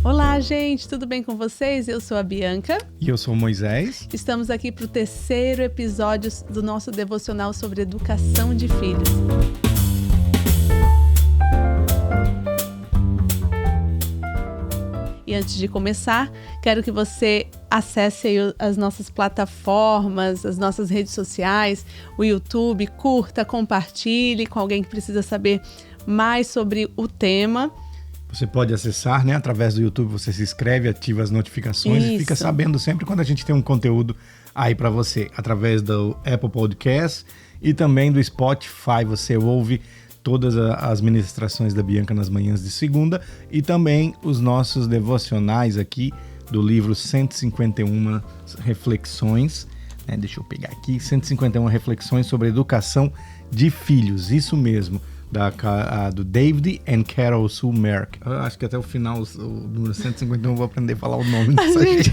Olá, gente, tudo bem com vocês? Eu sou a Bianca. E eu sou o Moisés. Estamos aqui para o terceiro episódio do nosso devocional sobre educação de filhos. E antes de começar, quero que você acesse aí as nossas plataformas, as nossas redes sociais, o YouTube, curta, compartilhe com alguém que precisa saber mais sobre o tema. Você pode acessar, né? Através do YouTube, você se inscreve, ativa as notificações e fica sabendo sempre quando a gente tem um conteúdo aí para você. Através do Apple Podcast e também do Spotify, você ouve todas as ministrações da Bianca nas manhãs de segunda e também os nossos devocionais aqui do livro 151 Reflexões. Deixa eu pegar aqui, 151 Reflexões sobre Educação de Filhos, isso mesmo. Do David and Carol Sue Merck. Eu acho que até o final, o número 151, eu vou aprender a falar o nome dessa gente.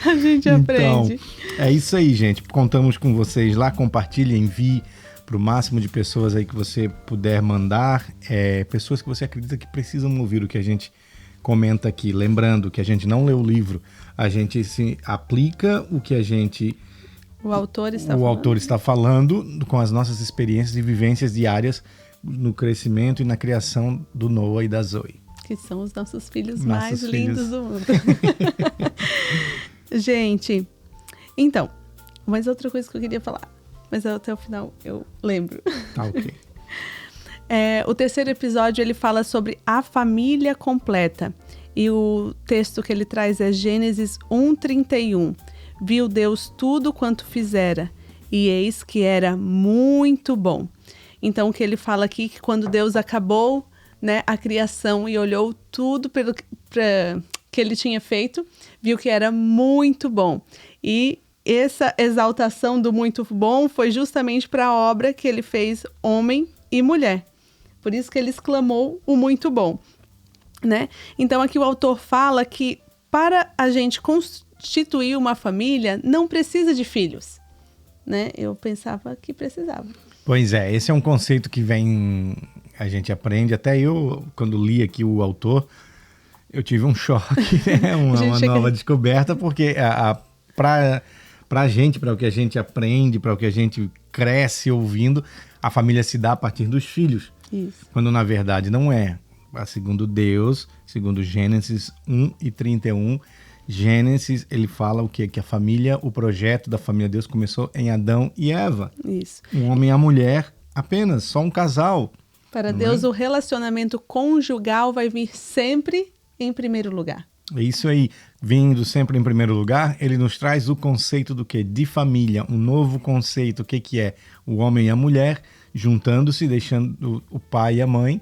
A gente aprende. Então, é isso aí, gente. Contamos com vocês lá. Compartilhe, envie para o máximo de pessoas aí que você puder mandar. Pessoas que você acredita que precisam ouvir o que a gente comenta aqui. Lembrando que a gente não lê o livro, a gente se aplica o que o autor está falando com as nossas experiências e vivências diárias no crescimento e na criação do Noah e da Zoe. Que são os nossos filhos mais lindos do mundo. Gente, então, mais outra coisa que eu queria falar, mas até o final eu lembro. Tá, ok. O terceiro episódio, ele fala sobre a família completa. E o texto que ele traz é Gênesis 1:31. Viu Deus tudo quanto fizera, e eis que era muito bom. Então, o que ele fala aqui, que quando Deus acabou, a criação e olhou tudo que ele tinha feito, viu que era muito bom. E essa exaltação do muito bom foi justamente para a obra que ele fez homem e mulher. Por isso que ele exclamou o muito bom. Então, aqui o autor fala que para a gente constituir uma família, não precisa de filhos, Eu pensava que precisava. Pois é, esse é um conceito que a gente aprende, até eu, quando li aqui o autor, eu tive um choque, uma nova descoberta, porque pra gente, para o que a gente aprende, para o que a gente cresce ouvindo, a família se dá a partir dos filhos. Isso. Quando na verdade não é. Segundo Deus, segundo Gênesis 1:31, Gênesis, ele fala o quê? Que a família, o projeto da família de Deus começou em Adão e Eva. Isso. Um homem e a mulher, apenas, só um casal. Para Deus, o relacionamento conjugal vai vir sempre em primeiro lugar. É isso aí. Vindo sempre em primeiro lugar, ele nos traz o conceito do quê? De família, um novo conceito. O que é? O homem e a mulher juntando-se, deixando o pai e a mãe,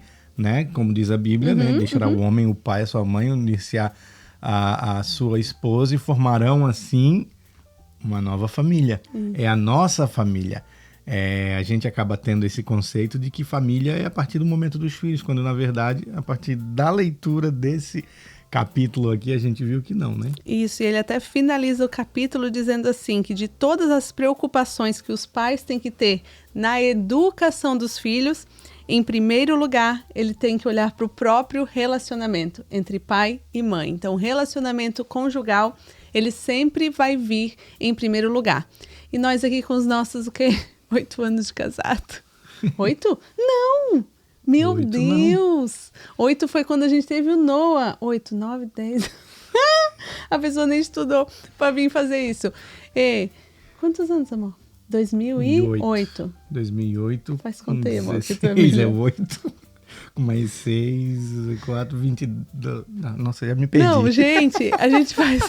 como diz a Bíblia, deixará o homem, o pai, a sua mãe, unir-se a sua esposa e formarão assim uma nova família. É a nossa família. A gente acaba tendo esse conceito de que família é a partir do momento dos filhos, quando na verdade, a partir da leitura desse capítulo aqui, a gente viu que não, Isso, e ele até finaliza o capítulo dizendo assim, que de todas as preocupações que os pais têm que ter na educação dos filhos, em primeiro lugar, ele tem que olhar para o próprio relacionamento entre pai e mãe. Então, o relacionamento conjugal, ele sempre vai vir em primeiro lugar. E nós aqui com os nossos, 8 anos de casado. 8? Não! Meu 8 Deus! Não. 8 foi quando a gente teve o Noah. 8, 9, 10. A pessoa nem estudou para vir fazer isso. Quantos anos, amor? 2008. 2008. Faz conta, amor. 16 é 8. Mais 6, 4, 22. Nossa, já me perdi. Não, gente, a gente faz...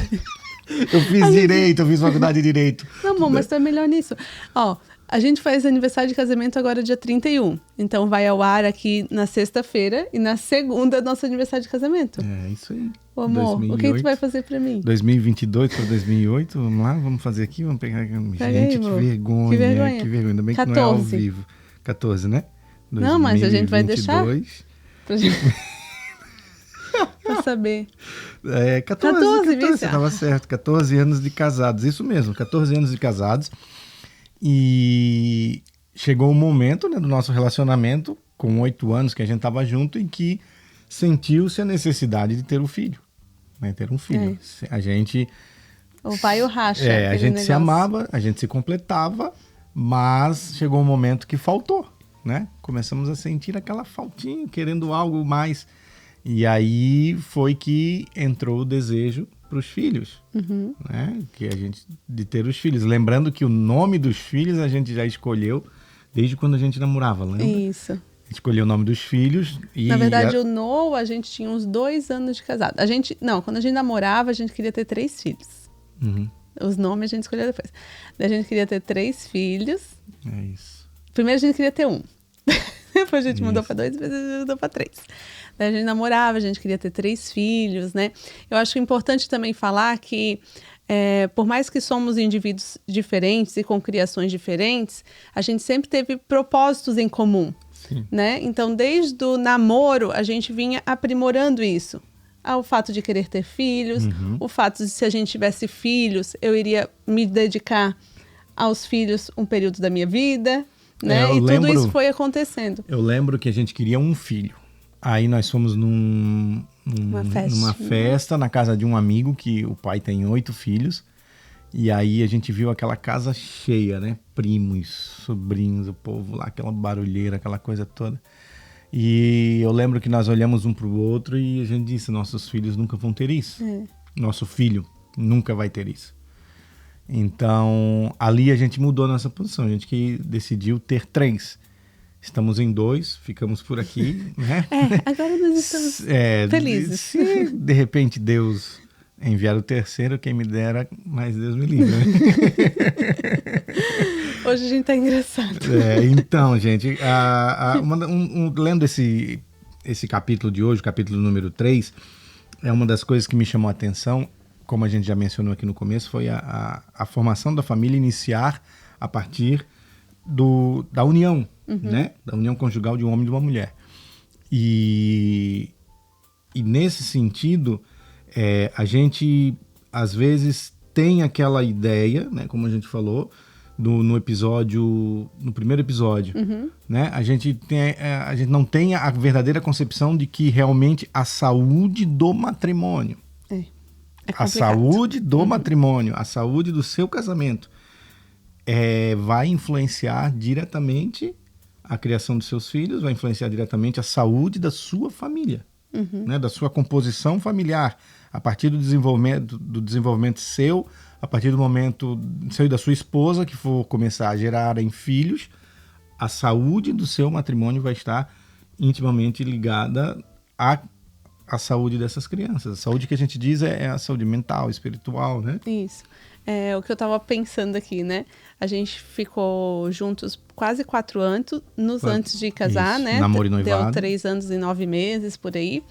Eu fiz direito, eu fiz faculdade de direito. Não, amor, mas tu é melhor nisso. A gente faz aniversário de casamento agora dia 31. Então vai ao ar aqui na sexta-feira e na segunda é nosso aniversário de casamento. É isso aí. Ô, amor, 2008, o que tu vai fazer pra mim? 2022 para 2008, vamos lá, vamos fazer aqui, vamos pegar aqui. Gente, aí, que vergonha, que vergonha. Ainda bem 14. Que não é ao vivo. 14, né? 2022, não, mas a gente vai deixar pra gente... pra saber. 14, você estava certo, 14 anos de casados, isso mesmo, 14 anos de casados. E chegou o momento do nosso relacionamento, com 8 anos que a gente estava junto, em que sentiu-se a necessidade de ter um filho. Né? Ter um filho. A gente... O pai o racha. A gente negócio. se amava, a gente se completava, mas chegou um momento que faltou, né? Começamos a sentir aquela faltinha, querendo algo mais. E aí foi que entrou o desejo para os filhos, né? De ter os filhos. Lembrando que o nome dos filhos a gente já escolheu desde quando a gente namorava, lembra? Isso. A gente escolheu o nome dos filhos. E na verdade, o Noah, a gente tinha uns 2 anos de casado. Quando a gente namorava, a gente queria ter 3 filhos. Os nomes a gente escolheu depois. A gente queria ter 3 filhos. É isso. Primeiro a gente queria ter 1. Depois a gente mudou para 2, depois a gente mudou para 3. Daí a gente namorava, a gente queria ter 3 filhos, né? Eu acho importante também falar que, por mais que somos indivíduos diferentes e com criações diferentes, a gente sempre teve propósitos em comum, né? Então, desde o namoro, a gente vinha aprimorando isso. O fato de querer ter filhos, o fato de, se a gente tivesse filhos, eu iria me dedicar aos filhos um período da minha vida, né? Tudo isso foi acontecendo. Eu lembro que a gente queria um filho. Aí nós fomos numa festa na casa de um amigo, que o pai tem 8 filhos. E aí a gente viu aquela casa cheia, né? Primos, sobrinhos, o povo lá, aquela barulheira, aquela coisa toda. E eu lembro que nós olhamos um para o outro e a gente disse, nossos filhos nunca vão ter isso. Nosso filho nunca vai ter isso. Então, ali a gente mudou a nossa posição. A gente que decidiu ter 3. Estamos em 2, ficamos por aqui, né? Agora nós estamos felizes. Se de repente Deus enviar o 3º, quem me dera, mas Deus me livre. Né? Hoje a gente tá engraçado. Então, gente, lendo esse capítulo de hoje, capítulo número 3, é uma das coisas que me chamou a atenção, como a gente já mencionou aqui no começo, foi a formação da família iniciar a partir da união, né? Da união conjugal de um homem e de uma mulher. E nesse sentido, a gente às vezes tem aquela ideia, né? Como a gente falou no primeiro episódio, né? A gente não tem a verdadeira concepção de que realmente a saúde do matrimônio, a saúde do matrimônio, a saúde do seu casamento vai influenciar diretamente a criação dos seus filhos, vai influenciar diretamente a saúde da sua família, né? Da sua composição familiar, a partir do desenvolvimento seu, a partir do momento seu e da sua esposa, que for começar a gerar em filhos, a saúde do seu matrimônio vai estar intimamente ligada à saúde dessas crianças. A saúde que a gente diz é a saúde mental, espiritual, né? Isso. O que eu estava pensando aqui, né? A gente ficou juntos quase 4 anos antes de casar, isso, né? Namoro e noivado. Deu 3 anos e 9 meses, por aí.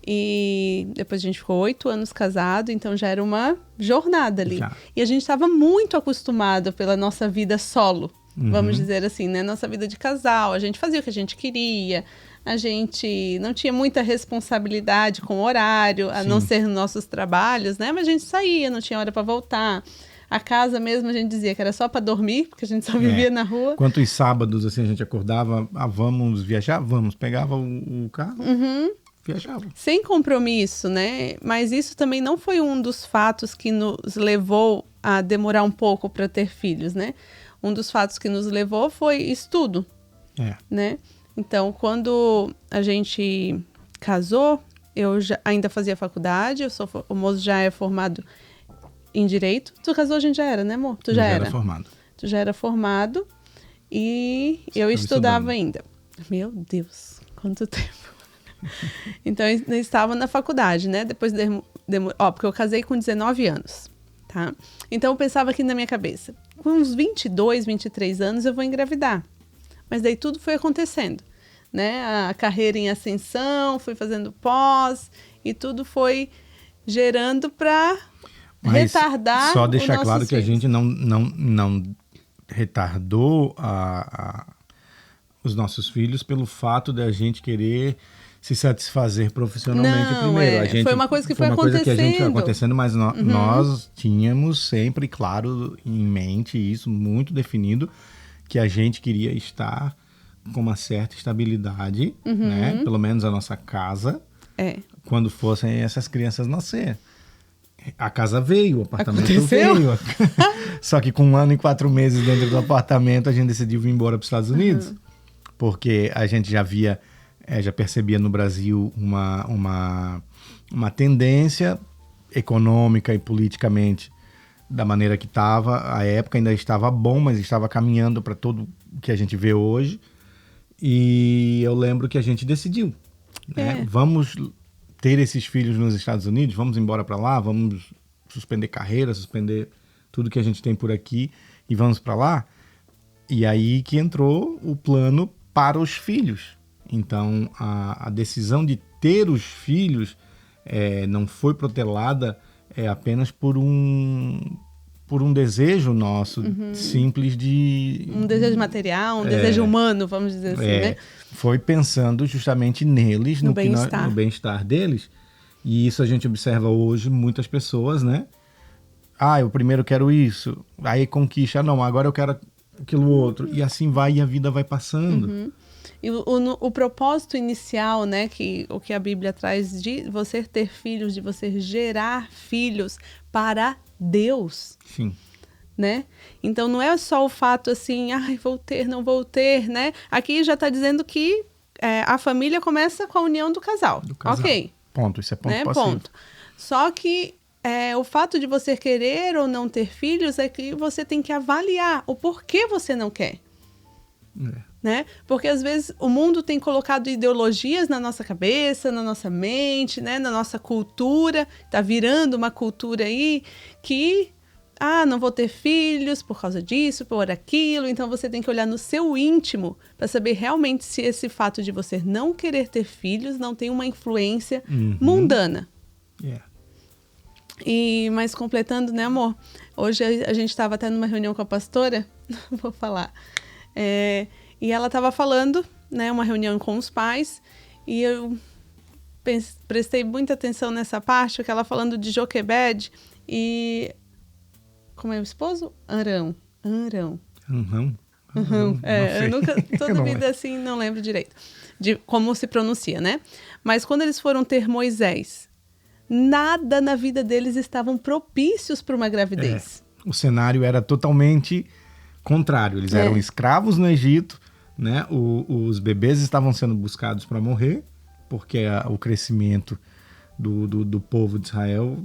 E depois a gente ficou 8 anos casado, então já era uma jornada ali. Já. E a gente estava muito acostumado pela nossa vida solo, vamos dizer assim, né? Nossa vida de casal, a gente fazia o que a gente queria, a gente não tinha muita responsabilidade com o horário, a não ser nos nossos trabalhos, né? Mas a gente saía, não tinha hora para voltar. A casa mesmo a gente dizia que era só para dormir, porque a gente só vivia na rua. Quantos sábados assim a gente acordava, vamos viajar? Vamos, pegava o carro... Viajava. Sem compromisso, né? Mas isso também não foi um dos fatos que nos levou a demorar um pouco para ter filhos, né? Um dos fatos que nos levou foi estudo, né? Então, quando a gente casou, eu ainda fazia faculdade, o moço já é formado em Direito. Tu casou, a gente já era, né, amor? Tu já era formado. Tu já era formado e eu estudava ainda. Meu Deus, quanto tempo. Então, eu estava na faculdade, né? Depois, porque eu casei com 19 anos, tá? Então, eu pensava aqui na minha cabeça, com uns 22, 23 anos, eu vou engravidar. Mas daí tudo foi acontecendo, né? A carreira em ascensão, fui fazendo pós, e tudo foi gerando para retardar. Só deixar claro que a gente não retardou os nossos filhos pelo fato de a gente querer se satisfazer profissionalmente primeiro. Foi uma coisa que foi acontecendo, mas nós tínhamos sempre, claro, em mente isso, muito definido, que a gente queria estar com uma certa estabilidade, né? Pelo menos a nossa casa, quando fossem essas crianças nascer. A casa veio, o apartamento Aconteceu? veio. Só que com 1 ano e 4 meses dentro do apartamento, a gente decidiu vir embora para os Estados Unidos. Porque a gente já via, já percebia no Brasil uma tendência econômica e politicamente da maneira que estava. A época ainda estava bom, mas estava caminhando para tudo que a gente vê hoje. E eu lembro que a gente decidiu, né? Vamos ter esses filhos nos Estados Unidos, vamos embora para lá, vamos suspender carreira, suspender tudo que a gente tem por aqui e vamos para lá. E aí que entrou o plano para os filhos. Então, a decisão de ter os filhos não foi protelada apenas por um desejo nosso, simples de... Um desejo material, um desejo humano, vamos dizer assim, né? Foi pensando justamente neles, no bem-estar. No bem-estar deles. E isso a gente observa hoje, muitas pessoas, né? Eu primeiro quero isso, aí conquista, não, agora eu quero aquilo outro. E assim vai, e a vida vai passando. E o propósito inicial, né, o que a Bíblia traz de você ter filhos, de você gerar filhos para Deus. Sim. Né? Então não é só o fato assim, vou ter, não vou ter, né? Aqui já está dizendo que a família começa com a união do casal. Ok. Ponto, isso é ponto passivo. Ponto. Só que o fato de você querer ou não ter filhos é que você tem que avaliar o porquê você não quer. Né? Porque às vezes o mundo tem colocado ideologias na nossa cabeça, na nossa mente, né? Na nossa cultura, tá virando uma cultura aí que não vou ter filhos por causa disso, por aquilo. Então você tem que olhar no seu íntimo para saber realmente se esse fato de você não querer ter filhos não tem uma influência mundana. Mas completando, né, amor? Hoje a gente estava até numa reunião com a pastora, vou falar, e ela estava falando, né, uma reunião com os pais, e eu prestei muita atenção nessa parte, que ela falando de Joquebed e... Como é o esposo? Arão. Eu nunca, toda vida assim, não lembro direito de como se pronuncia, né? Mas quando eles foram ter Moisés, nada na vida deles estavam propícios para uma gravidez. O cenário era totalmente contrário. Eles eram escravos no Egito, né? Os bebês estavam sendo buscados para morrer, porque o crescimento do povo de Israel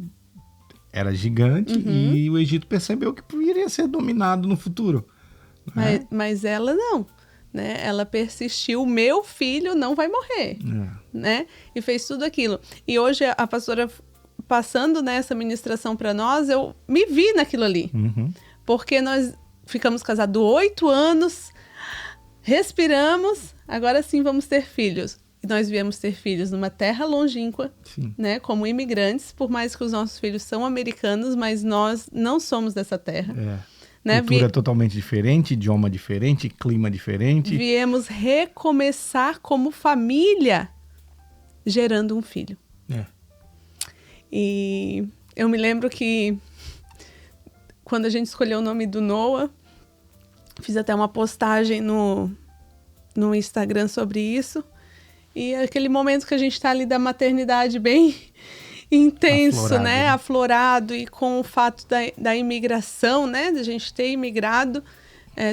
era gigante e o Egito percebeu que iria ser dominado no futuro. Né? Mas ela não. Né? Ela persistiu, meu filho não vai morrer. Né? E fez tudo aquilo. E hoje a pastora passando nessa ministração para nós, eu me vi naquilo ali. Porque nós ficamos casados 8 anos, respiramos, agora sim vamos ter filhos. E nós viemos ter filhos numa terra longínqua, né, como imigrantes, por mais que os nossos filhos são americanos, mas nós não somos dessa terra. Né? Cultura totalmente diferente, idioma diferente, clima diferente. Viemos recomeçar como família, gerando um filho. E eu me lembro que quando a gente escolheu o nome do Noah, fiz até uma postagem no Instagram sobre isso. E aquele momento que a gente está ali da maternidade bem intenso, aflorado, né? Aflorado, e com o fato da imigração, né? Da gente ter imigrado,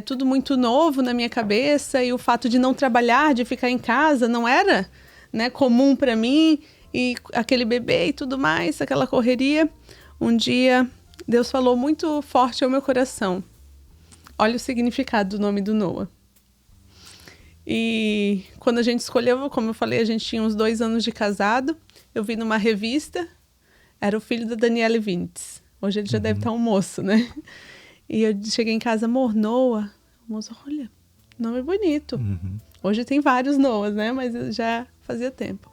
tudo muito novo na minha cabeça, e o fato de não trabalhar, de ficar em casa, não era, né, comum para mim, e aquele bebê e tudo mais, aquela correria. Um dia, Deus falou muito forte ao meu coração. Olha o significado do nome do Noah. E quando a gente escolheu, como eu falei, a gente tinha uns 2 anos de casado. Eu vi numa revista, era o filho da Daniele Vinitz. Hoje ele já deve estar um moço, né? E eu cheguei em casa, amor, Noah. O moço, olha, nome bonito. Hoje tem vários Noahs, né? Mas já fazia tempo.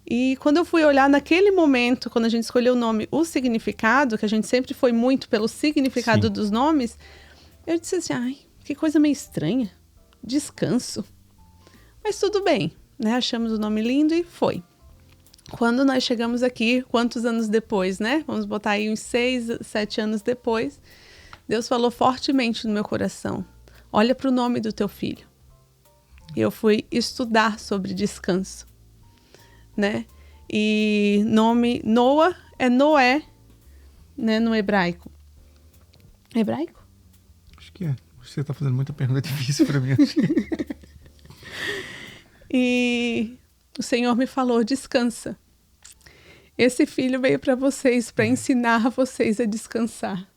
E quando eu fui olhar naquele momento, quando a gente escolheu o nome, o significado, que a gente sempre foi muito pelo significado dos nomes, eu disse assim, que coisa meio estranha. Descanso. Mas tudo bem, né? Achamos o nome lindo e foi. Quando nós chegamos aqui, quantos anos depois, né? Vamos botar aí uns 6, 7 anos depois, Deus falou fortemente no meu coração. Olha para o nome do teu filho. E eu fui estudar sobre descanso, né? E nome Noa é Noé, né, no hebraico. Hebraico? Acho que é. Você está fazendo muita pergunta difícil para mim. E o Senhor me falou, descansa. Esse filho veio para vocês, para ensinar vocês a descansar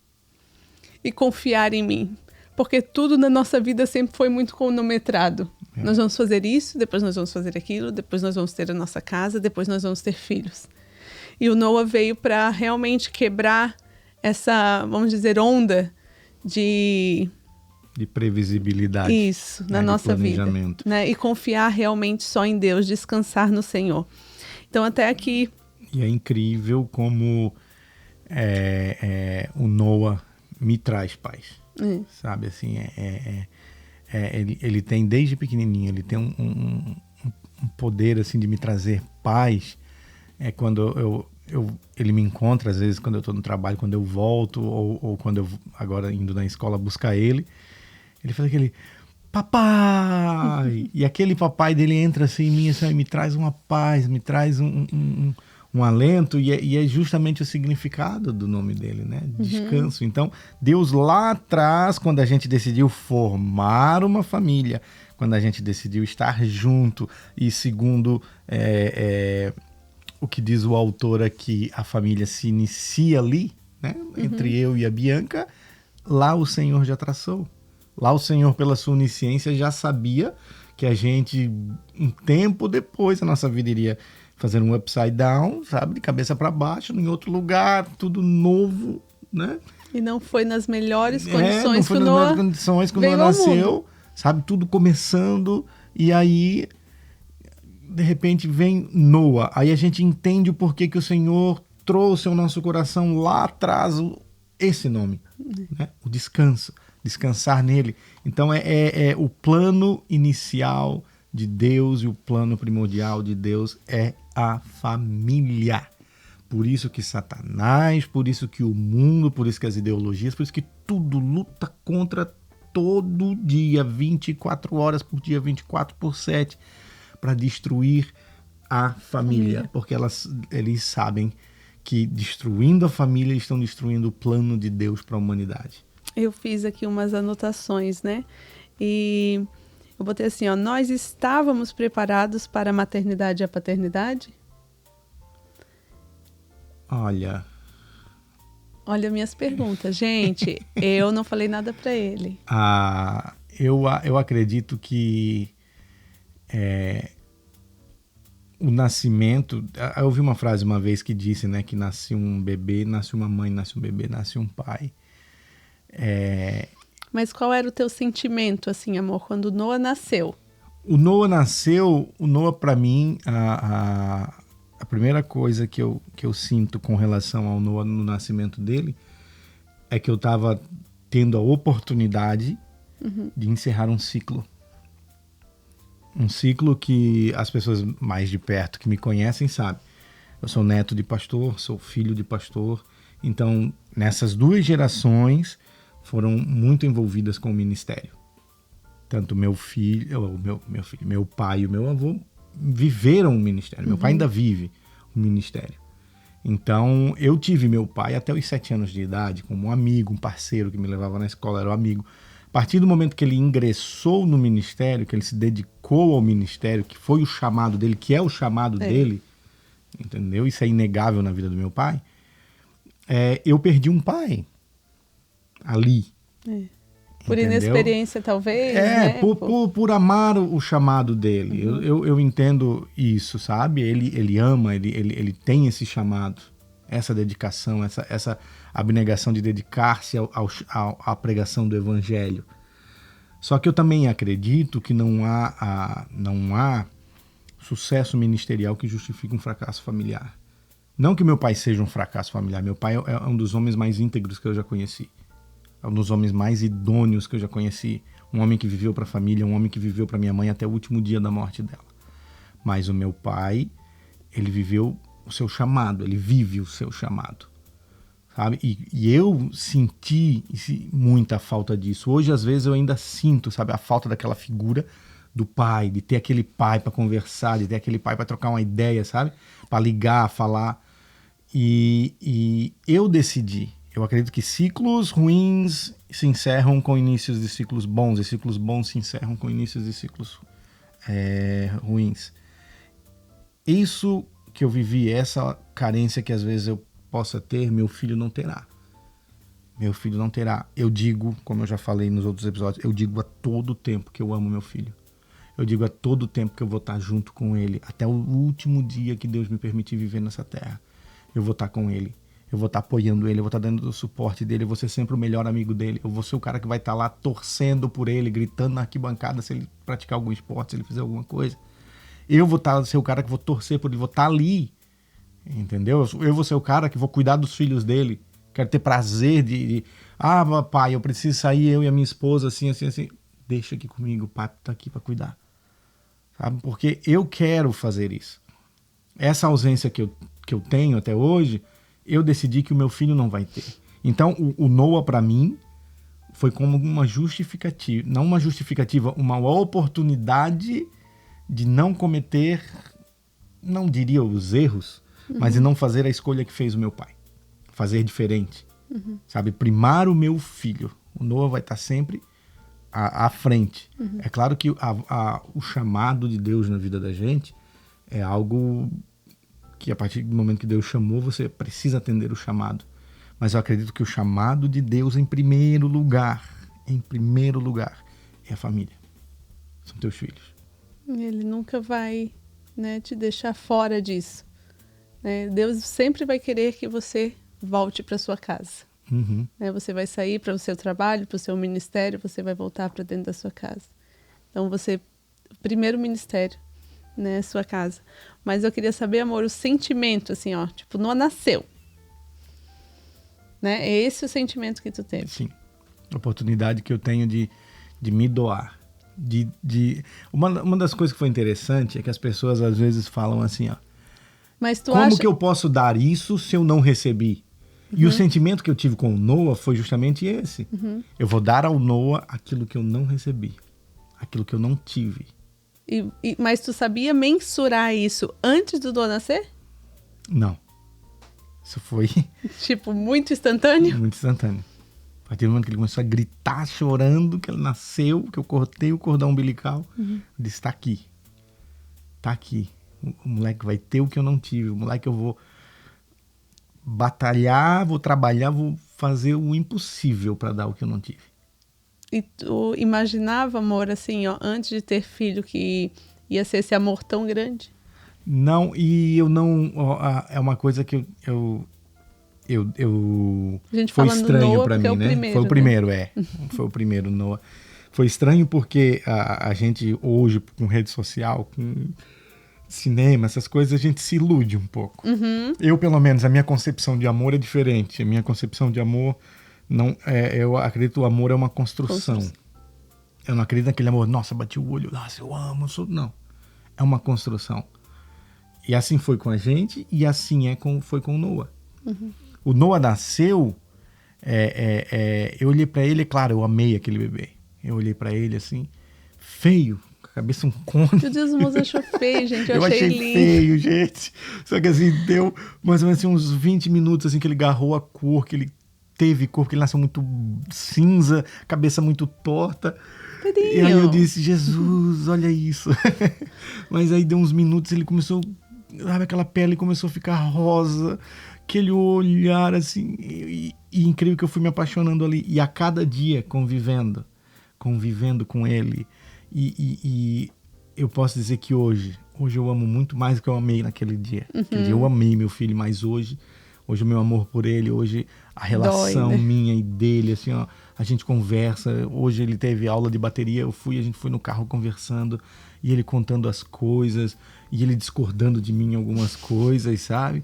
e confiar em mim. Porque tudo na nossa vida sempre foi muito cronometrado. Nós vamos fazer isso, depois nós vamos fazer aquilo, depois nós vamos ter a nossa casa, depois nós vamos ter filhos. E o Noah veio para realmente quebrar essa, vamos dizer, onda de previsibilidade. Isso, na nossa vida. Né? E confiar realmente só em Deus, descansar no Senhor. Então, até aqui... E é incrível como o Noah me traz paz. Sabe, assim, ele tem desde pequenininho, ele tem um poder, assim, de me trazer paz. Quando ele me encontra, às vezes, quando eu estou no trabalho, quando eu volto, ou quando eu, agora indo na escola buscar ele faz aquele, papai! E aquele papai dele entra assim em mim, assim, me traz uma paz, me traz um alento, e é justamente o significado do nome dele, né? Descanso. Então, Deus lá atrás, quando a gente decidiu formar uma família, quando a gente decidiu estar junto, e segundo o que diz o autor aqui, a família se inicia ali, né? Entre eu e a Bianca, lá o Senhor já traçou. Lá o Senhor, pela sua onisciência, já sabia que a gente, um tempo depois, a nossa vida iria fazer um upside down, sabe? De cabeça para baixo, em outro lugar, tudo novo, né? E não foi nas melhores condições não foi que o nas Noah melhores condições que o Noah nasceu, sabe? Tudo começando, e aí, de repente, vem Noah. Aí a gente entende o porquê que o Senhor trouxe ao nosso coração lá atrás esse nome, né? O descanso, descansar nele. Então é o plano inicial de Deus, e o plano primordial de Deus é a família. Por isso que Satanás, por isso que o mundo, por isso que as ideologias, por isso que tudo luta contra todo dia, 24 horas por dia, 24/7, para destruir a família. Porque eles sabem que destruindo a família, estão destruindo o plano de Deus para a humanidade. Eu fiz aqui umas anotações, né? E eu botei assim, ó, nós estávamos preparados para a maternidade e a paternidade? Olha minhas perguntas. Gente, eu não falei nada para ele. Eu acredito que o nascimento... Eu ouvi uma frase uma vez que disse, né, que nasce um bebê, nasce uma mãe, nasce um bebê, nasce um pai. Mas qual era o teu sentimento, assim, amor, quando o Noah nasceu? O Noah para mim, a primeira coisa que eu sinto com relação ao Noah no nascimento dele é que eu estava tendo a oportunidade de encerrar um ciclo. Um ciclo que as pessoas mais de perto que me conhecem sabem. Eu sou neto de pastor, sou filho de pastor. Então, nessas duas gerações foram muito envolvidas com o ministério. Tanto meu pai e o meu avô viveram o ministério. Meu pai ainda vive o ministério. Então, eu tive meu pai até os 7 anos de idade como um amigo, um parceiro que me levava na escola, era um amigo. A partir do momento que ele ingressou no ministério, que ele se dedicou ao ministério, que foi o chamado dele, que é o chamado dele, entendeu? Isso é inegável na vida do meu pai. Eu perdi um pai ali. Por inexperiência, talvez, né? Por amar o chamado dele. Eu entendo isso, sabe? Ele ama, ele tem esse chamado, essa dedicação, essa abnegação de dedicar-se à pregação do evangelho. Só que eu também acredito que não há sucesso ministerial que justifique um fracasso familiar. Não que meu pai seja um fracasso familiar. Meu pai é um dos homens mais íntegros que eu já conheci. É um dos homens mais idôneos que eu já conheci. Um homem que viveu para a família, um homem que viveu para minha mãe até o último dia da morte dela. Mas o meu pai, ele viveu o seu chamado, ele vive o seu chamado. Sabe? E eu senti muita falta disso. Hoje, às vezes, eu ainda sinto, sabe, a falta daquela figura do pai, de ter aquele pai para conversar, de ter aquele pai para trocar uma ideia, sabe? Para ligar, falar. E eu decidi. Eu acredito que ciclos ruins se encerram com inícios de ciclos bons, e ciclos bons se encerram com inícios de ciclos ruins. Isso que eu vivi, essa carência que às vezes eu possa ter, meu filho não terá. Meu filho não terá. Eu digo, como eu já falei nos outros episódios, eu digo a todo tempo que eu amo meu filho. Eu digo a todo tempo que eu vou estar junto com ele, até o último dia que Deus me permitir viver nessa terra. Eu vou estar com ele. Eu vou estar apoiando ele, eu vou estar dando o suporte dele, eu vou ser sempre o melhor amigo dele. Eu vou ser o cara que vai estar lá torcendo por ele, gritando na arquibancada se ele praticar algum esporte, se ele fizer alguma coisa. Eu vou ser o cara que vou torcer por ele, vou estar ali, entendeu? Eu vou ser o cara que vou cuidar dos filhos dele. Quero ter prazer pai, eu preciso sair, eu e a minha esposa, assim. Deixa aqui comigo, o pai tá aqui para cuidar. Sabe? Porque eu quero fazer isso. Essa ausência que eu tenho até hoje, eu decidi que o meu filho não vai ter. Então, o Noah para mim foi como uma justificativa, não uma justificativa, uma oportunidade de não cometer, não diria os erros, mas de não fazer a escolha que fez o meu pai. Fazer diferente. Sabe? Primar o meu filho. O Noah vai estar sempre à frente. É claro que o chamado de Deus na vida da gente é algo que a partir do momento que Deus chamou, você precisa atender o chamado. Mas eu acredito que o chamado de Deus em primeiro lugar, é a família. São teus filhos. Ele nunca vai, né, te deixar fora disso. Deus sempre vai querer que você volte para sua casa. Você vai sair para o seu trabalho, para o seu ministério, você vai voltar para dentro da sua casa. Então, o primeiro ministério, né, sua casa. Mas eu queria saber, amor, o sentimento, assim, ó, tipo, Noah nasceu. Né? É esse o sentimento que tu teve. Sim. A oportunidade que eu tenho de me doar. Uma das coisas que foi interessante é que as pessoas às vezes falam assim, ó. Mas tu como que eu posso dar isso se eu não recebi? E o sentimento que eu tive com o Noah foi justamente esse. Eu vou dar ao Noah aquilo que eu não recebi. Aquilo que eu não tive. Mas tu sabia mensurar isso antes do Noah nascer? Não. Isso foi... tipo, muito instantâneo? Muito instantâneo. A partir do momento que ele começou a gritar, chorando, que ele nasceu, que eu cortei o cordão umbilical, eu disse, tá aqui. Tá aqui. O moleque vai ter o que eu não tive. O moleque eu vou batalhar, vou trabalhar, vou fazer o impossível para dar o que eu não tive. E tu imaginava, amor, assim, ó, antes de ter filho, que ia ser esse amor tão grande? Não, e eu não... é uma coisa que eu a gente foi falando estranho para mim, é o né? primeiro, foi o primeiro, né? Foi o primeiro, Noah. Foi estranho porque a gente hoje, com rede social, com cinema, essas coisas, a gente se ilude um pouco. Eu, pelo menos, a minha concepção de amor é diferente. A minha concepção de amor, não eu acredito que o amor é uma construção. Eu não acredito naquele amor, nossa, bati o olho, nossa, eu amo, não. É uma construção. E assim foi com a gente, e assim foi com o Noah. O Noah nasceu, eu olhei pra ele, claro, eu amei aquele bebê. Eu olhei pra ele assim, feio, com a cabeça um cone. Meu Deus, o moço achou feio, gente. Eu achei lindo. feio, gente. Só que assim, deu mais ou menos assim, uns 20 minutos assim, que ele agarrou a cor, que ele teve cor, que ele nasceu muito cinza, cabeça muito torta. Tadinho. E aí eu disse, Jesus, olha isso. Mas aí deu uns minutos, ele começou, sabe, aquela pele começou a ficar rosa, aquele olhar assim, e incrível que eu fui me apaixonando ali. E a cada dia convivendo com ele, e eu posso dizer que hoje eu amo muito mais do que eu amei naquele dia. Aquele dia eu amei meu filho, mas hoje o meu amor por ele, hoje a relação Dói, né? minha e dele, assim, ó, a gente conversa. Hoje ele teve aula de bateria, a gente foi no carro conversando, e ele contando as coisas, e ele discordando de mim em algumas coisas, sabe?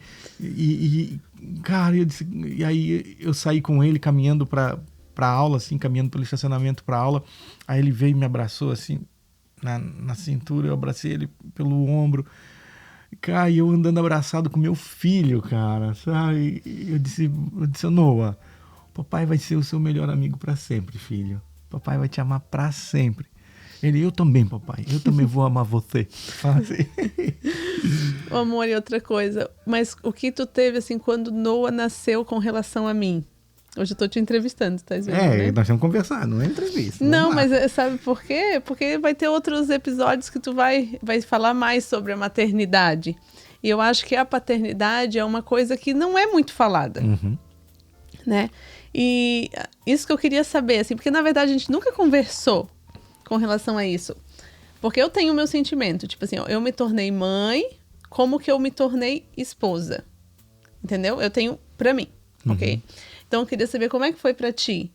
Cara, e aí eu saí com ele caminhando pra aula, assim, caminhando pelo estacionamento pra aula. Aí ele veio e me abraçou, assim, na cintura, eu abracei ele pelo ombro. Cara, e eu andando abraçado com meu filho, cara, sabe? Eu disse, Noah, papai vai ser o seu melhor amigo pra sempre, filho. Papai vai te amar pra sempre. Ele, eu também, papai, eu também vou amar você. Assim. O amor e outra coisa, mas o que tu teve, assim, quando Noah nasceu com relação a mim? Hoje eu tô te entrevistando, tá vendo, né? Nós estamos conversando, não é entrevista. Não, mas sabe por quê? Porque vai ter outros episódios que tu vai falar mais sobre a maternidade. E eu acho que a paternidade é uma coisa que não é muito falada, né? E isso que eu queria saber, assim, porque na verdade a gente nunca conversou com relação a isso. Porque eu tenho o meu sentimento, tipo assim, eu me tornei mãe, como que eu me tornei esposa, entendeu? Eu tenho pra mim, ok? Então eu queria saber como é que foi pra ti.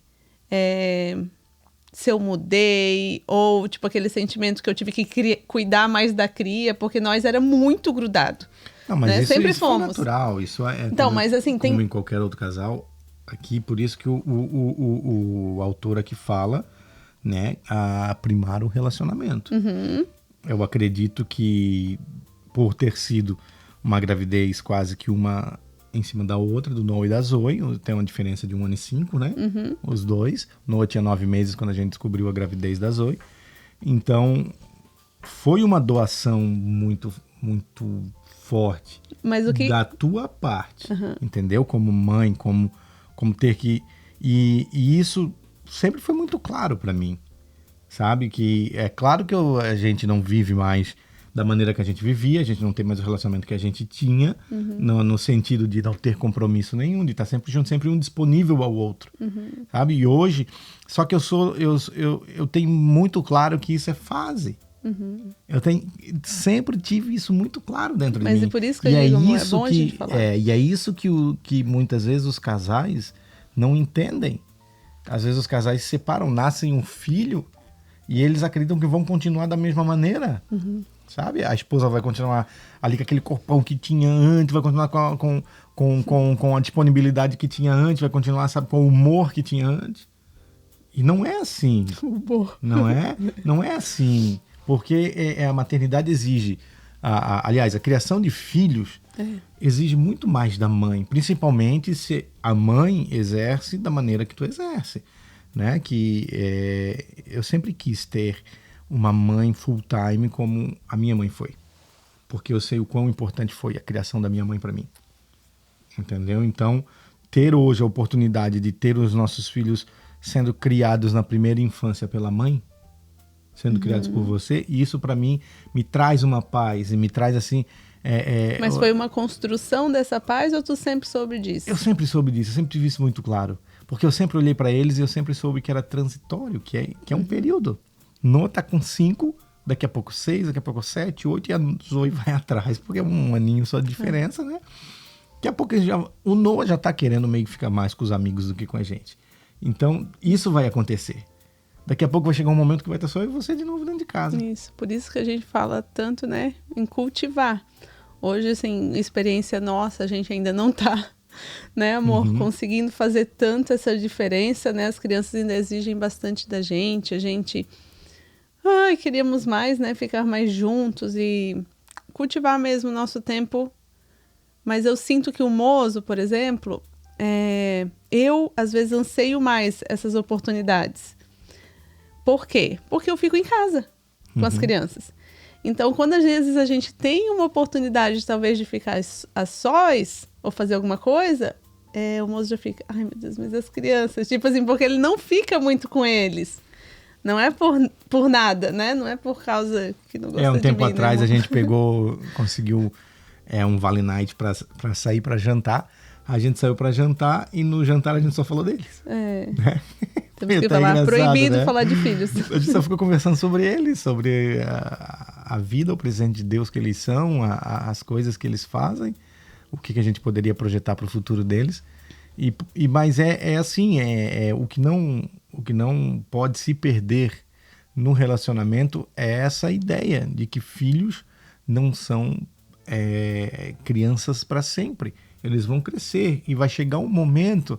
Se eu mudei, ou tipo aquele sentimento que eu tive que cuidar mais da cria, porque nós era muito grudado. Não, mas né? isso, Sempre isso fomos. é natural, isso é então, mas assim, como em qualquer outro casal, aqui, por isso que o autor aqui fala, né, a primar o relacionamento. Eu acredito que por ter sido uma gravidez quase que uma em cima da outra, do Noah e da Zoe, tem uma diferença de 1 ano e 5, né? Os dois. Noah tinha 9 meses quando a gente descobriu a gravidez da Zoe. Então, foi uma doação muito, muito forte da tua parte, entendeu? Como mãe, como ter que... E isso sempre foi muito claro para mim, sabe? Que é claro que a gente não vive mais da maneira que a gente vivia, a gente não tem mais o relacionamento que a gente tinha, no sentido de não ter compromisso nenhum, de estar sempre junto, sempre um disponível ao outro, sabe? E hoje, só que eu tenho muito claro que isso é fase. Eu sempre tive isso muito claro dentro de mim. Mas é por isso que eu digo, é bom a gente falar. E é isso que muitas vezes os casais não entendem. Às vezes os casais se separam, nascem um filho e eles acreditam que vão continuar da mesma maneira. Sabe? A esposa vai continuar ali com aquele corpão que tinha antes, vai continuar com a disponibilidade que tinha antes, vai continuar, sabe, com o humor que tinha antes. E não é assim. Não é assim. Porque a maternidade exige, aliás, a criação de filhos exige muito mais da mãe, principalmente se a mãe exerce da maneira que tu exerce, né? Que eu sempre quis ter uma mãe full time como a minha mãe foi, porque eu sei o quão importante foi a criação da minha mãe para mim, entendeu? Então, ter hoje a oportunidade de ter os nossos filhos sendo criados na primeira infância pela mãe, sendo criados por você, e isso para mim me traz uma paz e me traz assim... Mas foi uma construção dessa paz ou tu sempre soube disso? Eu sempre soube disso, eu sempre tive isso muito claro, porque eu sempre olhei para eles e eu sempre soube que era transitório, que é um período. Noah tá com 5, daqui a pouco 6, daqui a pouco 7, 8 e a Zoe vai atrás, porque é um aninho só de diferença, né? Daqui a pouco o Noah já tá querendo meio que ficar mais com os amigos do que com a gente. Então, isso vai acontecer. Daqui a pouco vai chegar um momento que vai estar só eu e você de novo dentro de casa. Isso, por isso que a gente fala tanto, né, em cultivar. Hoje, assim, experiência nossa, a gente ainda não tá, né, amor, conseguindo fazer tanto essa diferença, né? As crianças ainda exigem bastante da gente, a gente... queríamos mais, né? Ficar mais juntos e cultivar mesmo o nosso tempo. Mas eu sinto que o Mozo, por exemplo, eu às vezes anseio mais essas oportunidades. Por quê? Porque eu fico em casa com as crianças. Então, quando às vezes a gente tem uma oportunidade, talvez, de ficar a sós ou fazer alguma coisa, o Mozo já fica, ai meu Deus, mas as crianças, tipo assim, porque ele não fica muito com eles. Não é por nada, né? Não é por causa que não gosta de mim. Um tempo atrás a gente conseguiu um Vale Night pra sair pra jantar. A gente saiu pra jantar e no jantar a gente só falou deles. Né? Temos que falar, proibido, né? Falar de filhos. A gente só ficou conversando sobre eles, sobre a vida, o presente de Deus que eles são, as coisas que eles fazem, o que a gente poderia projetar para o futuro deles. Mas assim, o que não pode se perder no relacionamento é essa ideia de que filhos não são crianças para sempre. Eles vão crescer e vai chegar um momento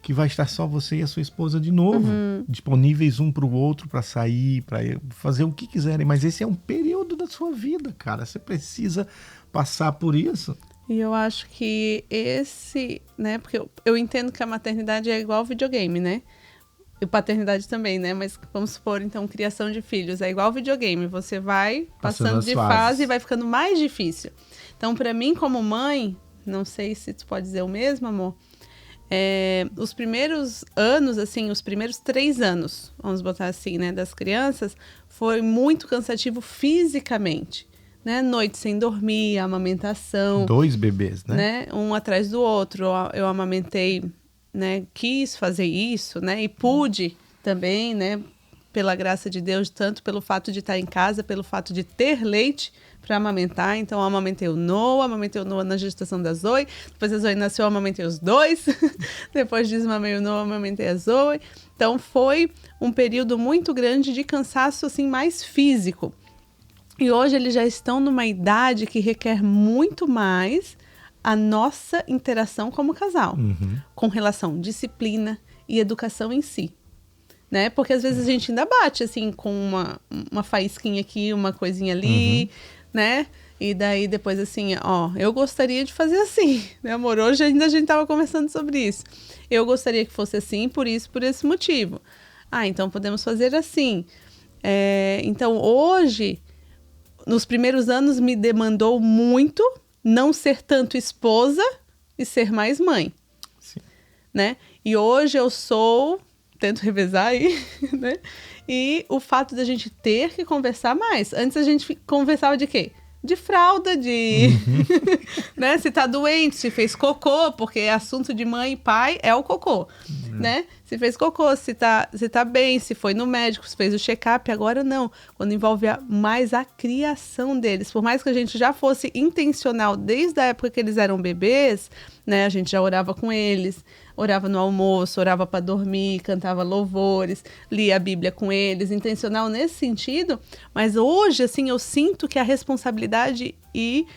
que vai estar só você e a sua esposa de novo, disponíveis um para o outro para sair, para fazer o que quiserem. Mas esse é um período da sua vida, cara. Você precisa passar por isso. E eu acho que esse, né, porque eu entendo que a maternidade é igual ao videogame, né? E paternidade também, né? Mas vamos supor, então, criação de filhos. É igual videogame. Você vai passando de fase e vai ficando mais difícil. Então, pra mim, como mãe, não sei se tu pode dizer o mesmo, amor. Os primeiros anos, assim, os primeiros 3 anos, vamos botar assim, né? Das crianças, foi muito cansativo fisicamente. Né? Noite sem dormir, amamentação. 2 bebês, né? Um atrás do outro. Eu amamentei... Né, quis fazer isso, né, e pude também, né, pela graça de Deus, tanto pelo fato de estar em casa, pelo fato de ter leite para amamentar. Então, eu amamentei o Noah na gestação da Zoe, depois a Zoe nasceu, eu amamentei os 2, depois disso, mamei o Noah, amamentei a Zoe. Então, foi um período muito grande de cansaço, assim, mais físico. E hoje eles já estão numa idade que requer muito mais a nossa interação como casal, com relação à disciplina e educação em si, né? Porque às vezes a gente ainda bate, assim, com uma faísquinha aqui, uma coisinha ali, né? E daí depois assim, ó, eu gostaria de fazer assim, né, amor? Hoje ainda a gente tava conversando sobre isso. Eu gostaria que fosse assim, por esse motivo. Ah, então podemos fazer assim. Então hoje, nos primeiros anos me demandou muito não ser tanto esposa e ser mais mãe. Sim. Né? E hoje eu tento revezar aí, né? E o fato da gente ter que conversar mais. Antes a gente conversava de quê? De fralda, né? Se tá doente, se fez cocô, porque assunto de mãe e pai é o cocô, né? Se fez cocô, se tá bem, se foi no médico, se fez o check-up. Agora não, quando envolve mais a criação deles. Por mais que a gente já fosse intencional desde a época que eles eram bebês, né? A gente já orava com eles, orava no almoço, orava para dormir, cantava louvores, lia a Bíblia com eles, intencional nesse sentido. Mas hoje, assim, eu sinto que a responsabilidade e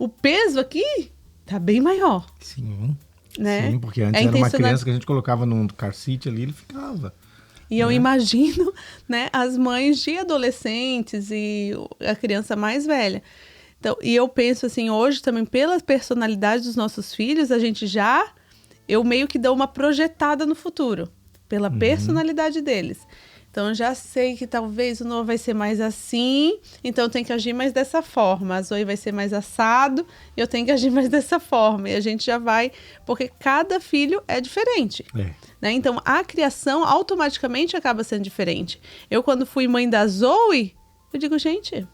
o peso aqui tá bem maior. Sim. Né? Sim, porque antes era uma criança que a gente colocava num car seat ali, ele ficava. E eu imagino, né, as mães de adolescentes e a criança mais velha. Então, e eu penso assim, hoje também, pela personalidade dos nossos filhos, eu meio que dou uma projetada no futuro, pela personalidade deles. Então, eu já sei que talvez o Noah vai ser mais assim, então eu tenho que agir mais dessa forma. A Zoe vai ser mais assado, eu tenho que agir mais dessa forma. E a gente já vai... Porque cada filho é diferente. Né? Então, a criação automaticamente acaba sendo diferente. Eu, quando fui mãe da Zoe, eu digo, gente...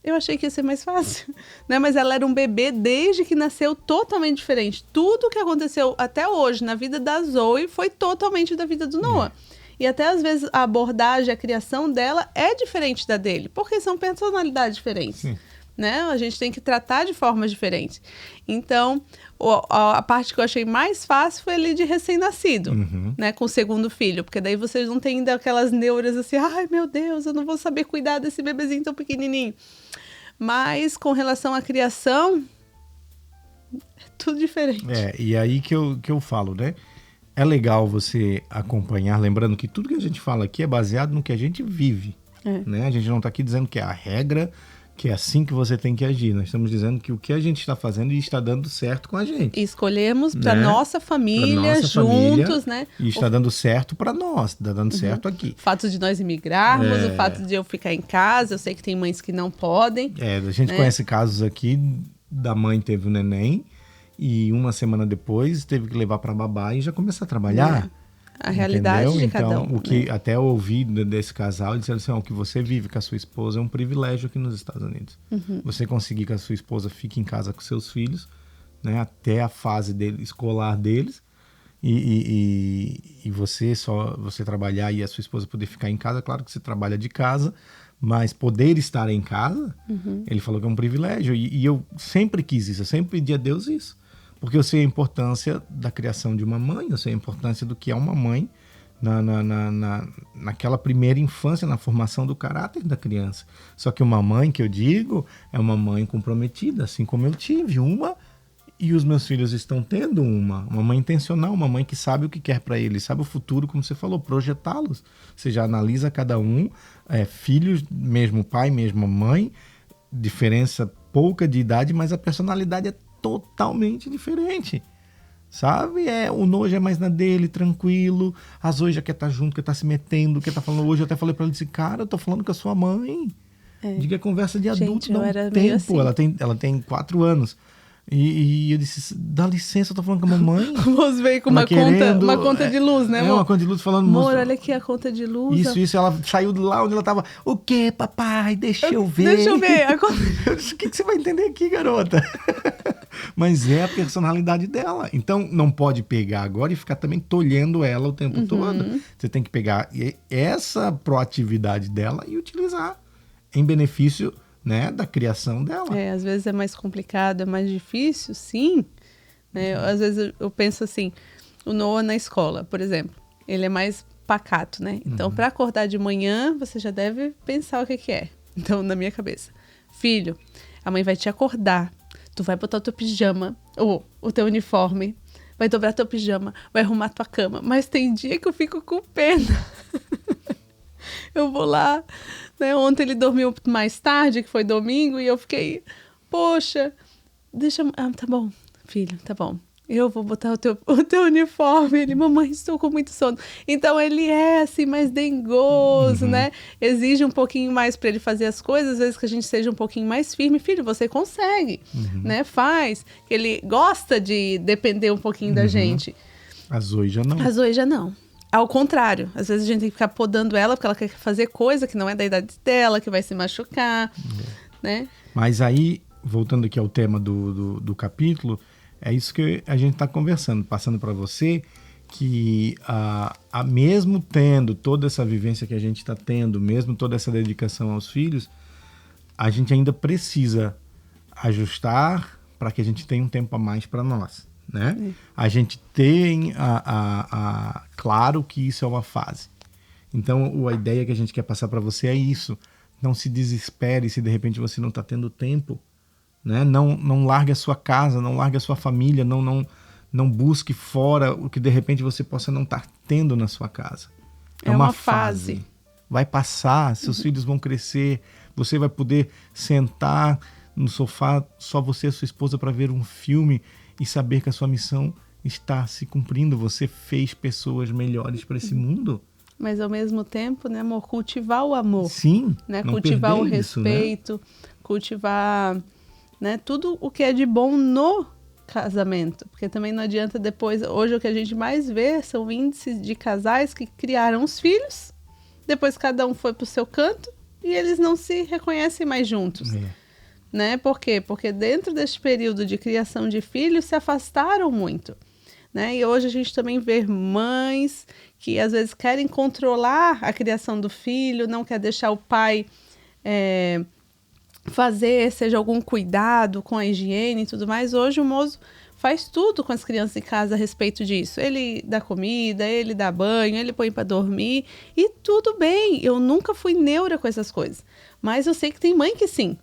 Eu achei que ia ser mais fácil, né? Mas ela era um bebê desde que nasceu totalmente diferente. Tudo que aconteceu até hoje na vida da Zoe foi totalmente da vida do Noah. E até às vezes a abordagem, a criação dela é diferente da dele, porque são personalidades diferentes. Né? A gente tem que tratar de formas diferentes. Então, a parte que eu achei mais fácil foi ali de recém-nascido, né? Com o segundo filho, porque daí vocês não têm ainda aquelas neuras assim, ai meu Deus, eu não vou saber cuidar desse bebezinho tão pequenininho. Mas com relação à criação, é tudo diferente. E aí que eu falo, né? É legal você acompanhar, lembrando que tudo que a gente fala aqui é baseado no que a gente vive. Né? A gente não está aqui dizendo que é a regra, que é assim que você tem que agir. Nós estamos dizendo que o que a gente está fazendo está dando certo com a gente. E escolhemos para nossa família, juntos, né? E está dando certo para nós, está dando certo aqui. O fato de nós imigrarmos, o fato de eu ficar em casa, eu sei que tem mães que não podem. A gente conhece casos aqui da mãe teve um neném e uma semana depois teve que levar para babá e já começar a trabalhar. A realidade de então, cada um. O que até eu ouvi desse casal, disseram assim, o que você vive com a sua esposa é um privilégio aqui nos Estados Unidos. Você conseguir que a sua esposa fique em casa com seus filhos, né, até a fase escolar deles, e você trabalhar e a sua esposa poder ficar em casa. Claro que você trabalha de casa, mas poder estar em casa, ele falou que é um privilégio. E eu sempre quis isso, eu sempre pedi a Deus isso. Porque eu sei a importância da criação de uma mãe, eu sei a importância do que é uma mãe naquela primeira infância, na formação do caráter da criança. Só que uma mãe, que eu digo, é uma mãe comprometida, assim como eu tive uma, e os meus filhos estão tendo uma mãe intencional, uma mãe que sabe o que quer para eles, sabe o futuro, como você falou, projetá-los. Você já analisa cada um, filhos, mesmo pai, mesma mãe, diferença pouca de idade, mas a personalidade é totalmente diferente. sabe? O Noah é mais na dele, tranquilo. A Zoe já quer estar junto, quer estar se metendo, quer estar falando. Hoje eu até falei pra ela, disse, cara, eu tô falando com a sua mãe. Diga conversa de adulto, Gente, dá eu um era meio tempo. assim. Ela tem 4 anos. E eu disse, dá licença, eu tô falando com a mamãe. O moço veio com Ela uma conta de luz, né, amor? Uma conta de luz falando... Amor, olha aqui a conta de luz. Isso, ela saiu de lá onde ela tava. O quê, papai? Deixa eu ver. Deixa eu ver. Eu disse, o que você vai entender aqui, garota? Mas é a personalidade dela. Então, não pode pegar agora e ficar também tolhendo ela o tempo todo. Você tem que pegar essa proatividade dela e utilizar em benefício, né, da criação dela. Às vezes é mais complicado, é mais difícil, sim. Né? Às vezes eu penso assim, o Noah na escola, por exemplo, ele é mais pacato, né? Então, para acordar de manhã, você já deve pensar o que é. Então, na minha cabeça, filho, a mãe vai te acordar, tu vai botar o teu pijama, ou o teu uniforme, vai dobrar teu pijama, vai arrumar tua cama. Mas tem dia que eu fico com pena. Eu vou lá, né? Ontem ele dormiu mais tarde, que foi domingo, e eu fiquei, poxa, tá bom, filho, tá bom. Eu vou botar o teu uniforme. Ele, mamãe, estou com muito sono. Então ele é assim, mais dengoso, né? Exige um pouquinho mais para ele fazer as coisas, às vezes que a gente seja um pouquinho mais firme. Filho, você consegue, né? Faz. Ele gosta de depender um pouquinho da gente. A Zoe já não. A Zoe já não. Ao contrário, às vezes a gente tem que ficar podando ela porque ela quer fazer coisa que não é da idade dela, que vai se machucar, né? Mas aí, voltando aqui ao tema do capítulo, é isso que a gente está conversando, passando para você que mesmo tendo toda essa vivência que a gente está tendo, mesmo toda essa dedicação aos filhos, a gente ainda precisa ajustar para que a gente tenha um tempo a mais para nós, né? A gente tem claro que isso é uma fase. Então, a ideia que a gente quer passar para você é isso. Não se desespere se de repente você não está tendo tempo, né? Não largue a sua casa, não largue a sua família, não busque fora o que de repente você possa não estar tendo na sua casa. É uma fase. Vai passar, seus filhos vão crescer, você vai poder sentar no sofá, só você e sua esposa, para ver um filme e saber que a sua missão está se cumprindo. Você fez pessoas melhores para esse mundo. Mas ao mesmo tempo, né, amor, cultivar o amor. Sim. Né? Cultivar o respeito, isso, né? Cultivar, né, tudo o que é de bom no casamento. Porque também não adianta depois, hoje o que a gente mais vê são índices de casais que criaram os filhos, depois cada um foi para o seu canto e eles não se reconhecem mais juntos. Né? Por quê? Porque dentro deste período de criação de filhos se afastaram muito. Né? E hoje a gente também vê mães que às vezes querem controlar a criação do filho, não quer deixar o pai seja algum cuidado com a higiene e tudo mais. Hoje o moço faz tudo com as crianças em casa a respeito disso. Ele dá comida, ele dá banho, ele põe para dormir e tudo bem. Eu nunca fui neura com essas coisas. Mas eu sei que tem mãe que sim,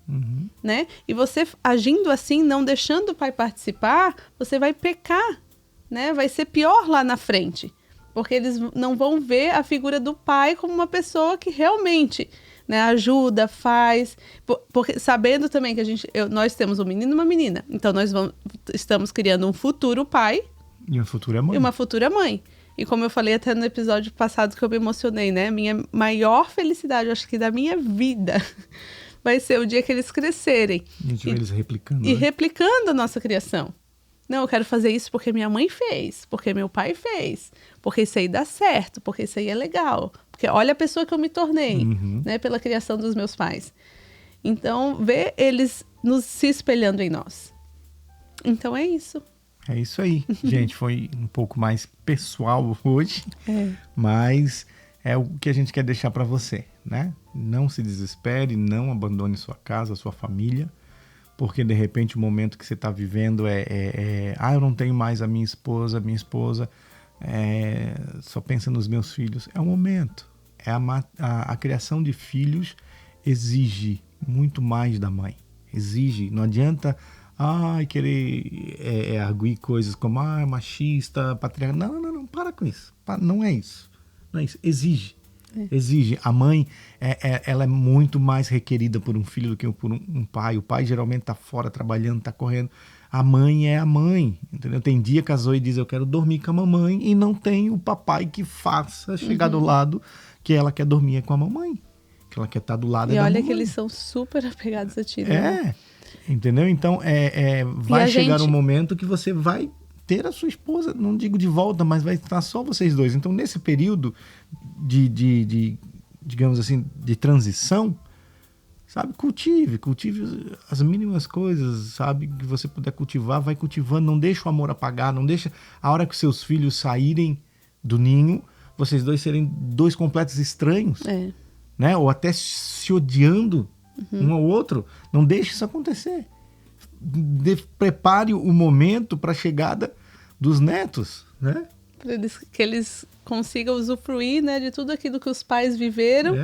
né? E você agindo assim, não deixando o pai participar, você vai pecar, né? Vai ser pior lá na frente. Porque eles não vão ver a figura do pai como uma pessoa que realmente, né, ajuda, faz. Porque sabendo também que nós temos um menino e uma menina. Então nós estamos criando um futuro pai. E uma futura mãe. E uma futura mãe. E como eu falei até no episódio passado que eu me emocionei, né? Minha maior felicidade, acho que da minha vida, vai ser o dia que eles crescerem. A gente vê eles replicando. E replicando a nossa criação. Não, eu quero fazer isso porque minha mãe fez, porque meu pai fez, porque isso aí dá certo, porque isso aí é legal. Porque olha a pessoa que eu me tornei, né? Pela criação dos meus pais. Então, ver eles se espelhando em nós. Então, é isso. É isso aí. Gente, foi um pouco mais pessoal hoje, mas é o que a gente quer deixar para você, né? Não se desespere, não abandone sua casa, sua família, porque de repente o momento que você está vivendo eu não tenho mais a minha esposa só pensa nos meus filhos. É o momento. A criação de filhos exige muito mais da mãe. Exige, não adianta querer arguir coisas como machista, patriarca. Não, para com isso. Não é isso. Não é isso. Exige. Exige. A mãe, ela é muito mais requerida por um filho do que por um pai. O pai geralmente está fora trabalhando, está correndo. A mãe é a mãe, entendeu? Tem dia que a Zoe diz, eu quero dormir com a mamãe, e não tem o papai que faça chegar do lado que ela quer dormir com a mamãe. Que ela quer estar do lado da mamãe. E olha que eles são super apegados a ti, né? Entendeu? Então, vai chegar um momento que você vai ter a sua esposa, não digo de volta, mas vai estar só vocês dois. Então, nesse período digamos assim, de transição, sabe, cultive as mínimas coisas, sabe, que você puder cultivar, vai cultivando, não deixa o amor apagar, não deixa a hora que seus filhos saírem do ninho, vocês dois serem dois completos estranhos, né, ou até se odiando um ao outro, não deixe isso acontecer. Prepare o momento para a chegada dos netos, né? Que eles consigam usufruir, né, de tudo aquilo que os pais viveram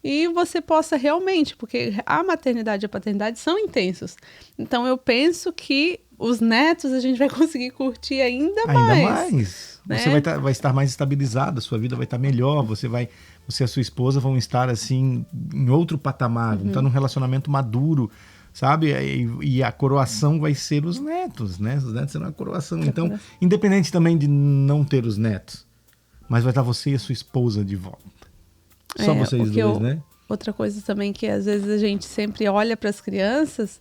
e você possa realmente, porque a maternidade e a paternidade são intensos. Então eu penso que os netos a gente vai conseguir curtir ainda mais. Né? Você vai estar mais estabilizada, a sua vida vai estar melhor, você e a sua esposa vão estar assim em outro patamar, vão estar num relacionamento maduro, sabe? E a coroação vai ser os netos, né? Os netos serão a coroação. Então, independente também de não ter os netos, mas vai estar você e a sua esposa de volta. Só vocês dois, né? Outra coisa também que às vezes a gente sempre olha para as crianças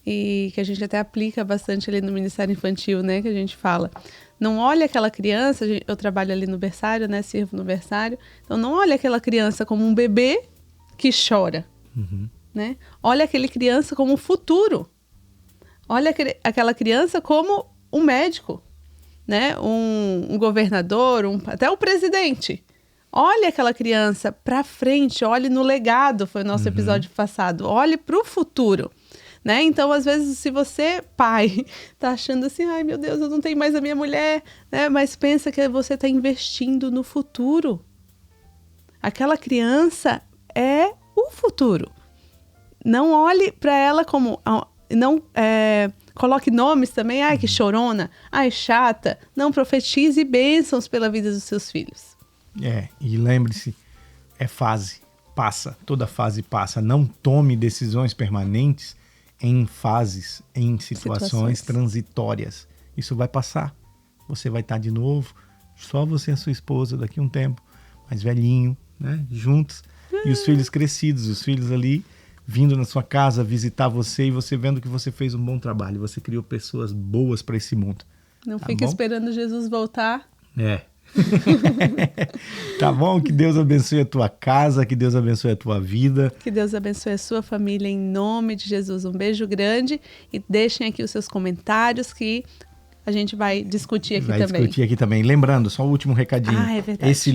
e que a gente até aplica bastante ali no Ministério Infantil, né? Que a gente fala, não olha aquela criança, eu trabalho ali no berçário, né? Sirvo no berçário. Então, não olha aquela criança como um bebê que chora, né? Olha aquela criança como um futuro. Olha aquela criança como um médico, né? Um governador, até o presidente. Olhe aquela criança para frente, olhe no legado, foi o nosso episódio passado. Olhe para o futuro, né? Então, às vezes, se você, pai, tá achando assim, ai meu Deus, eu não tenho mais a minha mulher, né? Mas pensa que você está investindo no futuro. Aquela criança é o futuro. Não olhe para ela como... Não coloque nomes também. Ai, que chorona. Ai, chata. Não, profetize bênçãos pela vida dos seus filhos. E lembre-se, é fase. Passa. Toda fase passa. Não tome decisões permanentes em fases, em situações transitórias. Isso vai passar. Você vai estar de novo, só você e a sua esposa daqui a um tempo, mais velhinho, né? Juntos. E os filhos crescidos, os filhos ali vindo na sua casa visitar você e você vendo que você fez um bom trabalho. Você criou pessoas boas para esse mundo. Não fique esperando Jesus voltar. Tá bom? Que Deus abençoe a tua casa, que Deus abençoe a tua vida. Que Deus abençoe a sua família em nome de Jesus. Um beijo grande e deixem aqui os seus comentários que a gente vai discutir aqui também. Vai discutir aqui também. Lembrando, só o último recadinho. É verdade. Esse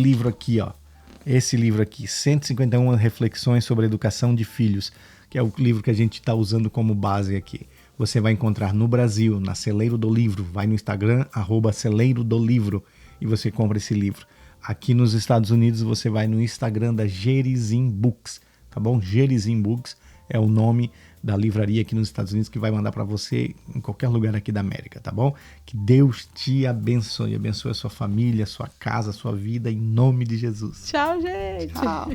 livro aqui, 151 reflexões sobre a educação de filhos, que é o livro que a gente está usando como base aqui. Você vai encontrar no Brasil, na Celeiro do Livro. Vai no Instagram, @Celeiro do Livro, e você compra esse livro. Aqui nos Estados Unidos, você vai no Instagram da Gerizim Books, tá bom? Gerizim Books é o nome da livraria aqui nos Estados Unidos que vai mandar para você em qualquer lugar aqui da América, tá bom? Que Deus te abençoe a sua família, a sua casa, a sua vida, em nome de Jesus. Tchau, gente! Tchau!